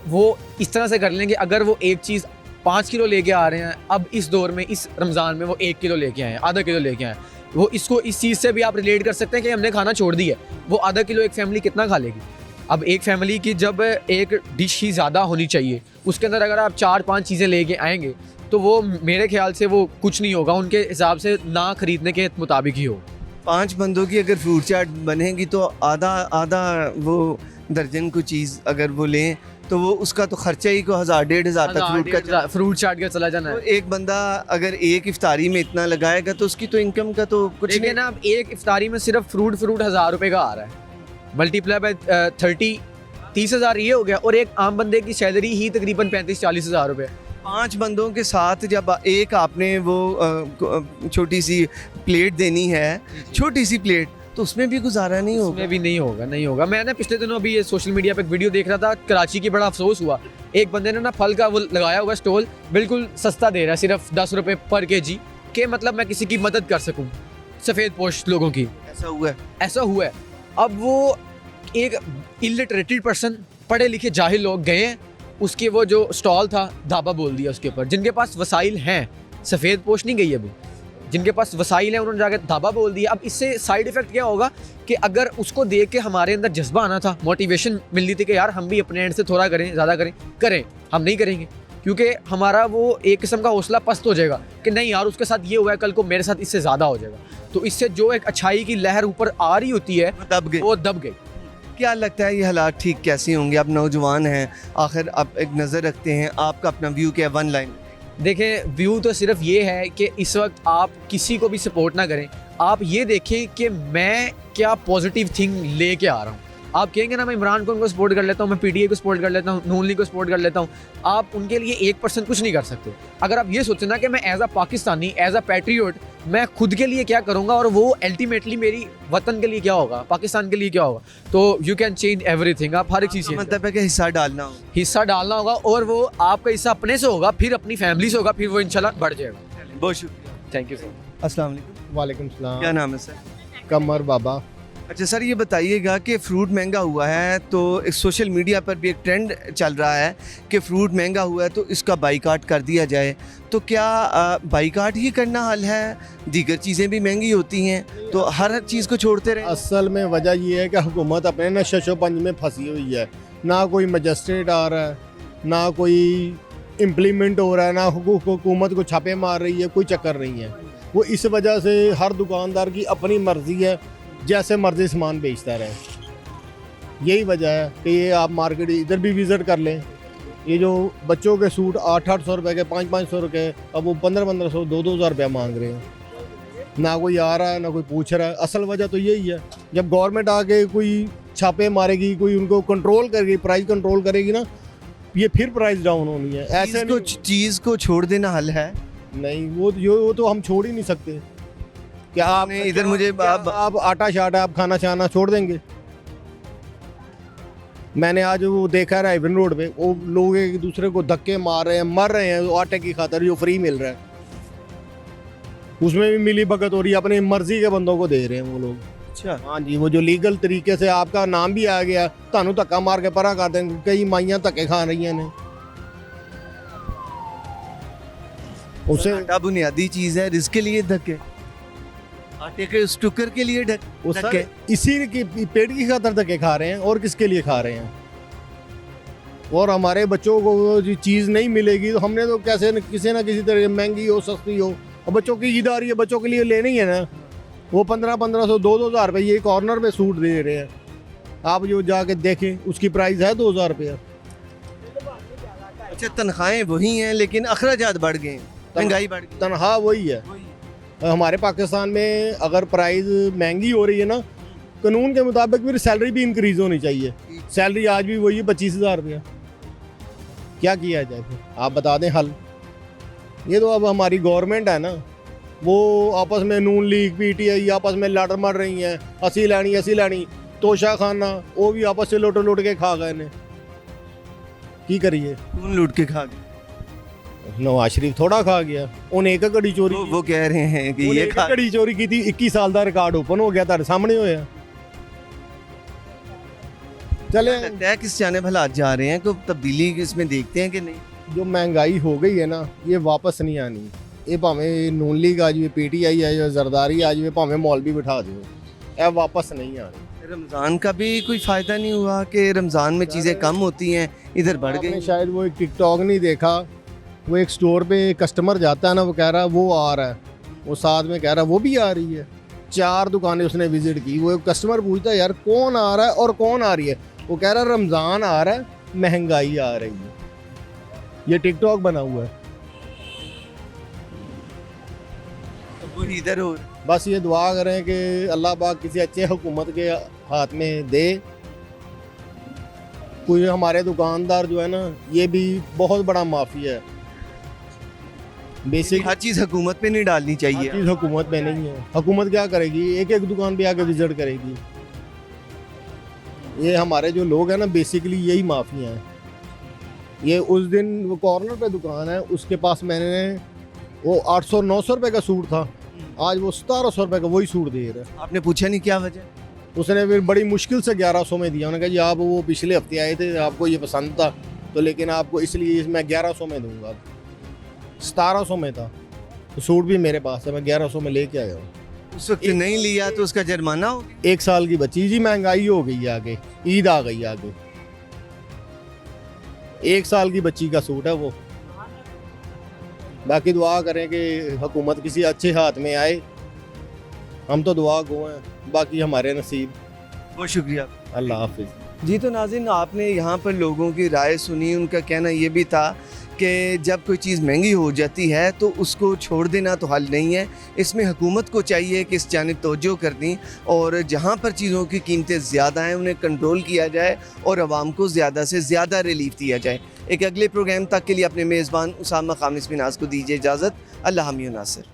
वो इस तरह से कर लेंगे। अगर वो एक चीज़ 5 किलो लेके आ रहे हैं, अब इस दौर में इस रमज़ान में वो 1 किलो लेके आए, आधा किलो लेके आए, वो इसको इस चीज़ से भी आप रिलेट कर सकते हैं कि हमने खाना छोड़ दिया। वो आधा किलो एक फैमिली कितना खा लेगी? अब एक फैमिली की जब एक डिश ही ज़्यादा होनी चाहिए, उसके अंदर अगर आप 4-5 चीज़ें लेके आएंगे तो वो मेरे ख्याल से वो कुछ नहीं होगा, उनके हिसाब से ना खरीदने के मुताबिक ही हो। 5 बंदों की अगर फ्रूट चाट बनेगी तो आधा वो दर्जन को चीज़ अगर वो लें तो वो उसका तो खर्चा ही को 1000-1500 तक फ्रूट चाट का चला जाना तो है। एक बंदा अगर एक इफ्तारी में इतना लगाएगा तो उसकी तो इनकम का तो कुछ देखिए नहीं। ना, अब एक इफ्तारी में सिर्फ फ्रूट 1000 रुपये का आ रहा है, मल्टीप्लाई बाय 30 हज़ार ये हो गया, और एक आम बंदे की सैलरी ही तकरीबन 35-40 हज़ार रुपये। 5 बंदों के साथ जब एक आपने वो छोटी सी प्लेट देनी है, छोटी सी प्लेट, तो उसमें भी गुजारा नहीं होगा। उसमें भी नहीं होगा। मैं ना पिछले दिनों अभी ये सोशल मीडिया पे एक वीडियो देख रहा था, कराची की, बड़ा अफसोस हुआ। एक बंदे ने ना फल का वो लगाया हुआ स्टॉल, बिल्कुल सस्ता दे रहा है, सिर्फ 10 रुपये पर kg, के मतलब मैं किसी की मदद कर सकूँ, सफ़ेद पोश लोगों की। ऐसा हुआ है। अब वो एक इलिटरेटेड पर्सन, पढ़े लिखे जाहिल लोग गए हैं, उसके वो जो स्टॉल था ढाबा बोल दिया उसके ऊपर। जिनके पास वसाइल हैं, सफ़ेद पोश नहीं गई अभी, जिनके पास वसाइल हैं उन्होंने जाकर ढाबा बोल दिया। अब इससे साइड इफ़ेक्ट क्या होगा कि अगर उसको देख के हमारे अंदर जज्बा आना था, मोटिवेशन मिलनी थी कि यार हम भी अपने एंड से थोड़ा करें, ज़्यादा करें, हम नहीं करेंगे, क्योंकि हमारा वो एक किस्म का हौसला पस्त हो जाएगा कि नहीं यार उसके साथ ये हुआ है, कल को मेरे साथ इससे ज़्यादा हो जाएगा। तो इससे जो एक अच्छाई की लहर ऊपर आ रही होती है वो दब गई। क्या लगता है ये हालात ठीक कैसे होंगे? आप नौजवान हैं, आखिर आप एक नज़र रखते हैं, आपका अपना व्यू क्या है? 1 लाइन। देखें, व्यू तो सिर्फ ये है कि इस वक्त आप किसी को भी सपोर्ट ना करें, आप ये देखें कि मैं क्या पॉजिटिव थिंग लेके आ रहा हूँ। आप कहेंगे ना मैं इमरान खान को सपोर्ट कर लेता हूँ, मैं पीटीआई को सपोर्ट कर लेता हूँ, नून लीग को सपोर्ट कर लेता हूँ, आप उनके लिए 1% कुछ नहीं कर सकते। अगर आप ये सोचें ना कि मैं as a Pakistani, as a patriot, मैं खुद के लिए क्या करूँगा और वो अल्टीमेटली मेरी वतन के लिए क्या होगा, पाकिस्तान के लिए क्या होगा, तो यू कैन चेंज एवरीथिंग। आप हर एक चीज़ मतलब है कि हिस्सा डालना होगा, और वो आपका हिस्सा अपने से होगा, फिर अपनी फैमिली से होगा, फिर वो इंशाल्लाह बढ़ जाएगा। बहुत शुक्रिया। Thank you sir. अस्सलाम वालेकुम। वालेकुम सलाम। क्या नाम है सर? कमर बाबा। अच्छा सर, ये बताइएगा कि फ़्रूट महंगा हुआ है तो इस सोशल मीडिया पर भी एक ट्रेंड चल रहा है कि फ़्रूट महंगा हुआ है तो इसका बाइकाट कर दिया जाए, तो क्या बाइकाट ही करना हल है? दीगर चीज़ें भी महंगी होती हैं तो हर चीज़ को छोड़ते रहे? असल में वजह ये है कि हुकूमत अपने ना शशोपंज में फंसी हुई है, ना कोई मजिस्ट्रेट आ रहा है, ना कोई इम्प्लीमेंट हो रहा है, ना हुकूमत को छापे मार रही है, कोई चक्कर नहीं है। वो इस वजह से हर दुकानदार की अपनी मर्ज़ी है, जैसे मर्ज़ी सामान बेचता रहे। यही वजह है कि ये आप मार्केट इधर भी विज़िट कर लें, ये जो बच्चों के सूट 800-800 रुपये के, 500-500 रुपये, अब वो 1500-1500, 2,000 रुपया मांग रहे हैं। ना कोई आ रहा है, ना कोई पूछ रहा है। असल वजह तो यही है, जब गवर्नमेंट आके कोई छापे मारेगी, कोई उनको कंट्रोल करेगी, प्राइस कंट्रोल करेगी ना, ये फिर प्राइस डाउन होनी है। ऐसे चीज़ को छोड़ देना हल है? नहीं, वो तो हम छोड़ ही नहीं सकते। क्या आप इधर मुझे आप आटा शाटा आप खाना छाना छोड़ देंगे? मैंने आज वो देखा है इवन रोड पे, वो लोग एक दूसरे को धक्के मार रहे हैं, मर रहे हैं आटे की खातर जो फ्री मिल रहा है, उसमें भी मिली भगत हो रही है, अपनी मर्जी के बंदों को दे रहे हैं वो लोग। अच्छा, हाँ जी, वो जो लीगल तरीके से आपका नाम भी आ गया, तानू धक्का मार के परा कर देंगे। कई माइयां धक्के खा रही हैं ने उसे। आटा बुनियादी चीज़ है, इसके लिए धक्के, आटे के स्टुकर के लिए धक्के, इसी की पेट की खातर धक्के खा रहे हैं, और किसके लिए खा रहे हैं? और हमारे बच्चों को जो चीज़ नहीं मिलेगी तो हमने तो कैसे किसी ना किसी तरह महंगी हो सस्ती हो, और बच्चों की ईद आ रही है, बच्चों के लिए लेनी है ना, वो 1500-1500, 2,000 रुपये ये कॉर्नर पे सूट दे रहे हैं। आप जो जाके देखें उसकी प्राइस है 2,000 रुपया। अच्छा, तनख्वाहें वही हैं लेकिन अखराजात बढ़ गए हैं, महंगाई बढ़ गई। तनख्वाह वही है। हमारे पाकिस्तान में अगर प्राइस महंगी हो रही है ना, कानून के मुताबिक फिर सैलरी भी इंक्रीज़ होनी चाहिए। सैलरी आज भी वही है 25,000 रुपया। क्या किया जाए फिर आप बता दें हल? ये तो अब हमारी गवर्नमेंट है ना, वो आपस में नून लीग PTI आपस में लड़ मर रही हैं, असी लैनी तोशा खाना, वो भी आपस से लुट के खा गए ने। की करिए? कौन लूट के खा गए? नवाज शरीफ थोड़ा खा गया, उन्हें एक घड़ी चोरी वो कह रहे हैं कि ये घड़ी चोरी की थी, 21 साल का रिकॉर्ड ओपन हो गया, तारे सामने होया। चले, लगता है किस जाने भला जा रहे हैं, तो तब्दीली इसमें देखते हैं कि नहीं? जो महंगाई हो गई है ना, ये वापस नहीं आनी। ये भावें नून लीग आ जाए, PTI आ जाए, जरदारी आ जाए, भावें मौलवी बिठा दो, ये वापस नहीं आनी। रमज़ान का भी कोई फ़ायदा नहीं हुआ कि रमज़ान में चीज़ें कम होती हैं, इधर बढ़ गई? शायद वो एक टिकटॉक नहीं देखा, वो एक स्टोर पे कस्टमर जाता है ना, वो कह रहा है वो आ रहा है, वो साथ में कह रहा है वो भी आ रही है। 4 दुकानें उसने विजिट की, वो कस्टमर पूछता है यार कौन आ रहा है और कौन आ रही है, वो कह रहा है रमज़ान आ रहा है, महंगाई आ रही है। ये टिकटॉक बना हुआ है। वो इधर हो, बस ये दुआ करें कि अल्लाह पाक किसी अच्छे हुकूमत के हाथ में दे। कोई हमारे दुकानदार जो है ना, ये भी बहुत बड़ा माफिया है। बेसिक हर चीज़ हुकूमत पे नहीं डालनी चाहिए। चीज़ हुकूमत पे नहीं है। हुकूमत क्या करेगी? एक एक दुकान पे आके विजिट करेगी। ये हमारे जो लोग हैं ना, बेसिकली यही माफिया हैं। ये उस दिन वो कॉर्नर पे दुकान है, उसके पास मैंने वो 800-900 रुपये का सूट था, आज वो 1700 रुपये का वही सूट दे रहा है। आपने पूछा नहीं क्या वजह? उसने फिर बड़ी मुश्किल से 1100 में दिया। उन्होंने कहा जी आप वो पिछले हफ्ते आए थे, आपको ये पसंद था तो, लेकिन आपको इसलिए मैं 1100 में दूंगा। 1700 में था तो सूट भी मेरे पास है, मैं 1100 में लेके आया हूँ। उस वक्त नहीं लिया तो उसका जुर्माना हो? 1 साल की बच्ची जी, महंगाई हो गई है आगे, ईद आ गई आगे। 1 साल की बच्ची का सूट है वो। बाकी दुआ करें कि हुकूमत किसी अच्छे हाथ में आए, हम तो दुआ गो हैं, बाकी हमारे नसीब। बहुत शुक्रिया, अल्लाह हाफिज़। जी तो नाज़रीन, आपने यहाँ पर लोगों की राय सुनी। उनका कहना ये भी था कि जब कोई चीज़ महंगी हो जाती है तो उसको छोड़ देना तो हल नहीं है। इसमें हुकूमत को चाहिए कि इस जानिब तवज्जो करनी, और जहाँ पर चीज़ों की कीमतें ज़्यादा हैं उन्हें कंट्रोल किया जाए और आवाम को ज़्यादा से ज़्यादा रिलीफ दिया जाए। एक अगले प्रोग्राम तक के लिए अपने मेज़बान उसामा खामिस मिनाज को दीजिए इजाज़त। अल्लाह हामी नासिर।